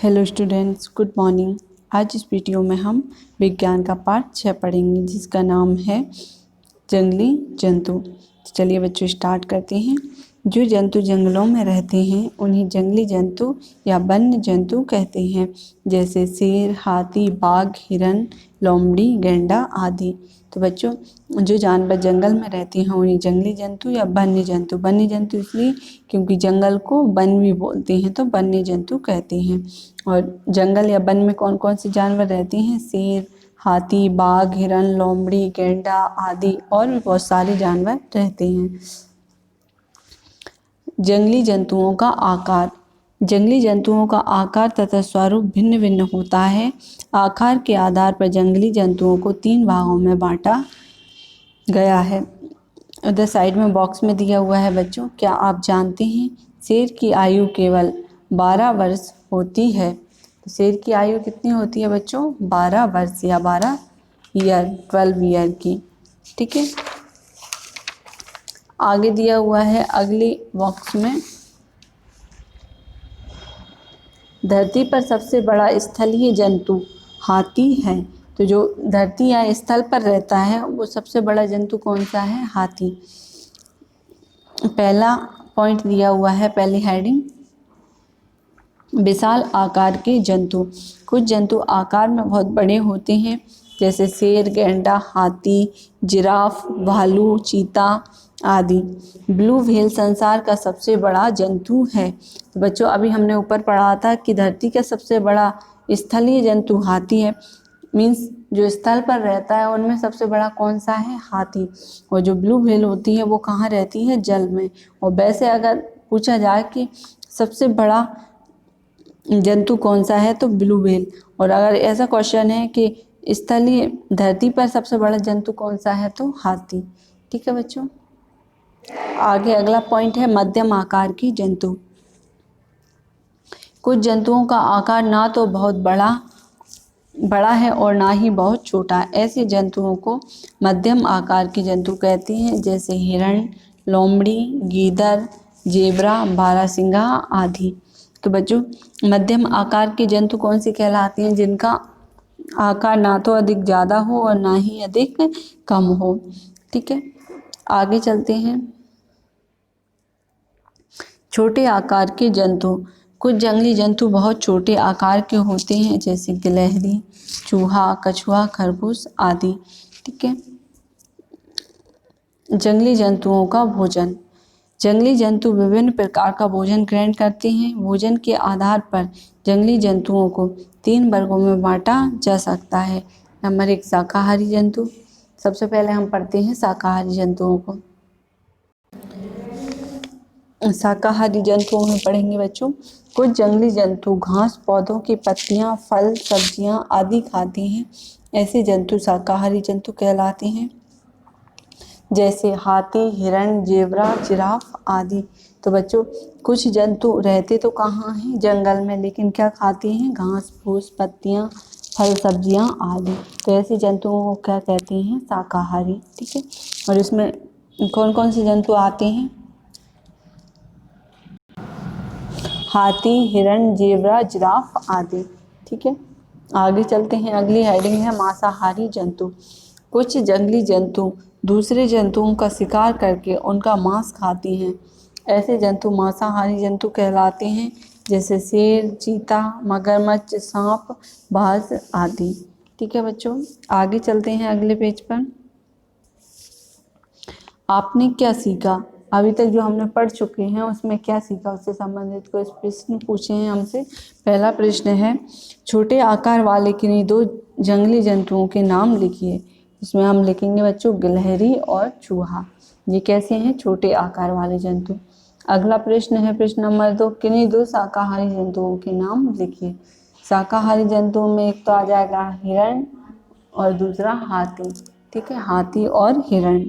Hello students, good morning. आज इस video में हम विज्ञान का पार्ट 6 पढ़ेंगे जिसका नाम है जंगली जंतु। चलिए बच्चों स्टार्ट करते हैं। जो जंतु जंगलों में रहते हैं उन्हें जंगली जंतु या वन्य जंतु कहते हैं, जैसे शेर, हाथी, बाघ, हिरन, लोमड़ी, गैंडा आदि। तो बच्चों जो जानवर जंगल में रहते हैं उन्हें जंगली जंतु या वन्य जंतु इसलिए क्योंकि जंगल को वन भी बोलते हैं, तो वन्य जंतु कहते हैं। और जंगल या वन में कौन कौन से जानवर रहते हैं? शेर, हाथी, बाघ, हिरन, लोमड़ी, गैंडा आदि और भी बहुत सारे जानवर रहते हैं। जंगली जंतुओं का आकार। जंगली जंतुओं का आकार तथा स्वरूप भिन्न भिन्न होता है। आकार के आधार पर जंगली जंतुओं को 3 भागों में बांटा गया है। उधर साइड में बॉक्स में दिया हुआ है बच्चों, क्या आप जानते हैं शेर की आयु केवल 12 वर्ष होती है? तो शेर की आयु कितनी होती है बच्चों? 12 वर्ष या 12 ईयर की। ठीक है, आगे दिया हुआ है अगली बॉक्स में, धरती पर सबसे बड़ा स्थलीय जंतु हाथी है। तो जो धरती या स्थल पर रहता है वो सबसे बड़ा जंतु कौन सा है? हाथी। पहला पॉइंट दिया हुआ है, पहली हेडिंग, विशाल आकार के जंतु। कुछ जंतु आकार में बहुत बड़े होते हैं, जैसे शेर, गैंडा, हाथी, जिराफ, भालू, चीता आदि। ब्लू व्हेल संसार का सबसे बड़ा जंतु है। तो बच्चों अभी हमने ऊपर पढ़ा था कि धरती का सबसे बड़ा स्थलीय जंतु हाथी है। मीन्स जो स्थल पर रहता है उनमें सबसे बड़ा कौन सा है? हाथी। और जो ब्लू व्हेल होती है वो कहाँ रहती है? जल में। और वैसे अगर पूछा जाए कि सबसे बड़ा जंतु कौन सा है तो ब्लू व्हेल। और अगर ऐसा क्वेश्चन है कि स्थलीय धरती पर सबसे बड़ा जंतु कौन सा है तो हाथी। ठीक है बच्चों, आगे अगला पॉइंट है मध्यम आकार की जंतु। कुछ जंतुओं का आकार ना तो बहुत बड़ा है और ना ही बहुत छोटा। ऐसे जंतुओं को मध्यम आकार के जंतु कहते हैं, जैसे हिरण, लोमड़ी, गीदड़, जेबरा, बारहसिंगा आदि। तो बच्चों मध्यम आकार के जंतु कौन से कहलाते हैं? जिनका आकार ना तो अधिक ज़्यादा हो और ना ही अधिक कम हो। ठीक है, आगे चलते हैं। छोटे आकार के जंतु। कुछ जंगली जंतु बहुत छोटे आकार के होते हैं, जैसे गिलहरी, चूहा, कछुआ, खरगोश आदि। ठीक है, जंगली जंतुओं का भोजन। जंगली जंतु विभिन्न प्रकार का भोजन ग्रहण करते हैं। भोजन के आधार पर जंगली जंतुओं को 3 वर्गों में बांटा जा सकता है। नंबर 1 शाकाहारी जंतु। सबसे पहले हम पढ़ते हैं शाकाहारी जंतुओं को। शाकाहारी जंतुओं में पढ़ेंगे बच्चों, कुछ जंगली जंतु घास, पौधों की पत्तियां, फल, सब्जियां आदि खाते हैं। ऐसे जंतु शाकाहारी जंतु कहलाते हैं, जैसे हाथी, हिरण, जेबरा, जिराफ आदि। तो बच्चों कुछ जंतु रहते तो कहाँ हैं? जंगल में, लेकिन क्या खाते हैं? घास फूस, पत्तियां, फल, सब्जियां आदि। तो ऐसे जंतुओं को क्या कहते हैं? शाकाहारी। ठीक है, और इसमें कौन कौन से जंतु आते हैं? हाथी, हिरण, जेबरा, जिराफ आदि। ठीक है, आगे चलते हैं। अगली हेडिंग है मांसाहारी जंतु। कुछ जंगली जंतु दूसरे जंतुओं का शिकार करके उनका मांस खाते हैं। ऐसे जंतु मांसाहारी जंतु कहलाते हैं, जैसे शेर, चीता, मगरमच्छ, सांप, बाज आदि। ठीक है बच्चों, आगे चलते हैं अगले पेज पर। आपने क्या सीखा? अभी तक जो हमने पढ़ चुके हैं उसमें क्या सीखा, उससे संबंधित कुछ प्रश्न पूछे हैं हमसे। पहला प्रश्न है, छोटे आकार वाले किन्हीं 2 जंगली जंतुओं के नाम लिखिए। इसमें हम लिखेंगे बच्चों गिलहरी और चूहा। ये कैसे हैं? छोटे आकार वाले जंतु। अगला प्रश्न है प्रश्न नंबर 2, किन्हीं 2 शाकाहारी जंतुओं के नाम लिखिए। शाकाहारी जंतुओं में एक तो आ जाएगा हिरण और दूसरा हाथी। ठीक है, हाथी और हिरण।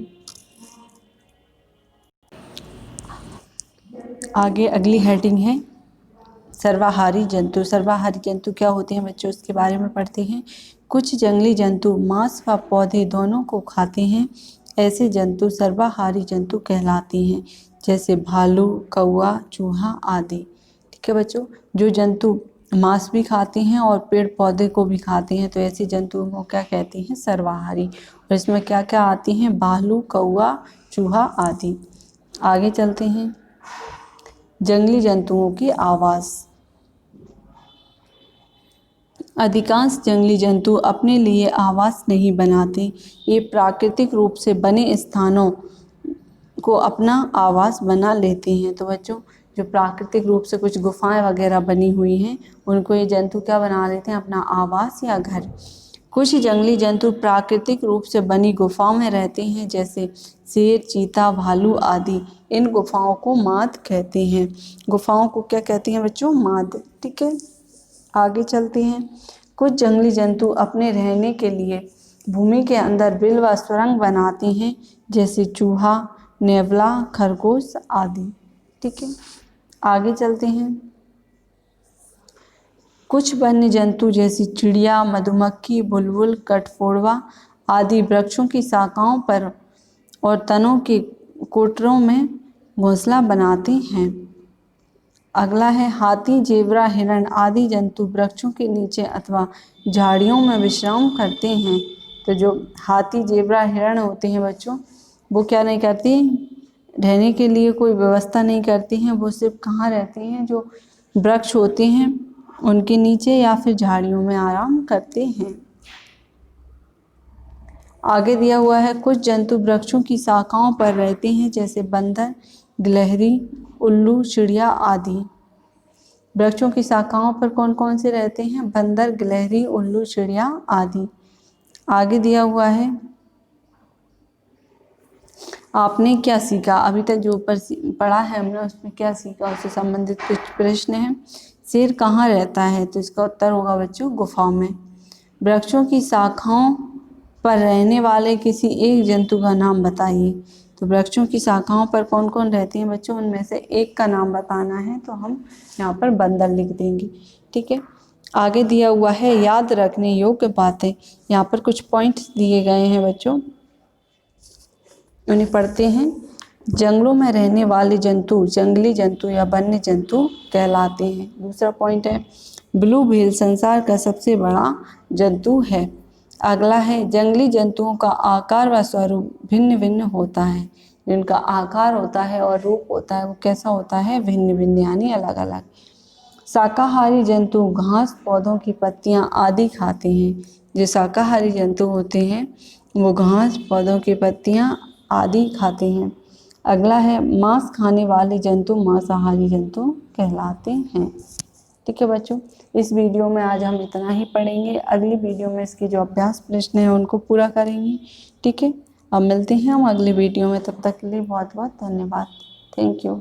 आगे अगली हेडिंग है सर्वाहारी जंतु। सर्वाहारी जंतु क्या होते हैं बच्चों, उसके बारे में पढ़ते हैं। कुछ जंगली जंतु मांस व पौधे दोनों को खाते हैं। ऐसे जंतु सर्वाहारी जंतु कहलाते हैं, जैसे भालू, कौवा, चूहा आदि। ठीक है बच्चों, जो जंतु मांस भी खाते हैं और पेड़ पौधे को भी खाते हैं, तो ऐसे जंतुओं को क्या कहते हैं? सर्वाहारी। और इसमें क्या क्या आती हैं? भालू, कौआ, चूहा आदि। आगे चलते हैं। जंगली जंतुओं की आवास। अधिकांश जंगली जंतु अपने लिए आवास नहीं बनाते, ये प्राकृतिक रूप से बने स्थानों को अपना आवास बना लेते हैं। तो बच्चों, जो प्राकृतिक रूप से कुछ गुफाएं वगैरह बनी हुई हैं, उनको ये जंतु क्या बना लेते हैं? अपना आवास या घर। कुछ जंगली जंतु प्राकृतिक रूप से बनी गुफाओं में रहते हैं, जैसे शेर, चीता, भालू आदि। इन गुफाओं को माद कहते हैं। गुफाओं को क्या कहते हैं बच्चों? माद। ठीक है, आगे चलते हैं। कुछ जंगली जंतु अपने रहने के लिए भूमि के अंदर बिल व सुरंग बनाते हैं, जैसे चूहा, नेवला, खरगोश आदि। ठीक है, आगे चलते हैं। कुछ वन्य जंतु जैसे चिड़िया, मधुमक्खी, बुलबुल, कठफोड़वा आदि वृक्षों की शाखाओं पर और तनों के कोटरों में घोंसला बनाते हैं। अगला है हाथी, जेबरा, हिरण आदि जंतु वृक्षों के नीचे अथवा झाड़ियों में विश्राम करते हैं। तो जो हाथी, जेबरा, हिरण होते हैं बच्चों, वो क्या नहीं करती? रहने के लिए कोई व्यवस्था नहीं करती हैं। वो सिर्फ कहाँ रहते हैं? जो वृक्ष होते हैं उनके नीचे या फिर झाड़ियों में आराम करते हैं। आगे दिया हुआ है कुछ जंतु वृक्षों की शाखाओं पर रहते हैं, जैसे बंदर, गिलहरी, उल्लू, चिड़िया आदि। वृक्षों की शाखाओं पर कौन कौन से रहते हैं? बंदर, गिलहरी, उल्लू, चिड़िया आदि। आगे दिया हुआ है आपने क्या सीखा? अभी तक जो ऊपर पढ़ा है हमने, उसमें क्या सीखा, उससे संबंधित कुछ प्रश्न हैं। शेर कहाँ रहता है? तो इसका उत्तर होगा बच्चों गुफाओं में। वृक्षों की शाखाओं पर रहने वाले किसी एक जंतु का नाम बताइए। तो वृक्षों की शाखाओं पर कौन कौन रहती हैं बच्चों? उनमें से एक का नाम बताना है, तो हम यहाँ पर बंदर लिख देंगे। ठीक है, आगे दिया हुआ है याद रखने योग्य बातें। यहाँ पर कुछ पॉइंट्स दिए गए हैं बच्चों, उन्हें पढ़ते हैं। जंगलों में रहने वाले जंतु जंगली जंतु या वन्य जंतु कहलाते हैं। दूसरा पॉइंट है ब्लू व्हेल संसार का सबसे बड़ा जंतु है। अगला है जंगली जंतुओं का आकार व स्वरूप भिन्न भिन्न होता है। जिनका आकार होता है और रूप होता है वो कैसा होता है? भिन्न भिन्न, यानी अलग अलग। शाकाहारी जंतु घास, पौधों की पत्तियां आदि खाते हैं। जो शाकाहारी जंतु होते हैं वो घास, पौधों की पत्तियां आदि खाते हैं। अगला है मांस खाने वाले जंतु मांसाहारी जंतु कहलाते हैं। ठीक है बच्चों, इस वीडियो में आज हम इतना ही पढ़ेंगे। अगली वीडियो में इसके जो अभ्यास प्रश्न हैं उनको पूरा करेंगे। ठीक है, अब मिलते हैं हम अगली वीडियो में। तब तक के लिए बहुत बहुत धन्यवाद। Thank you.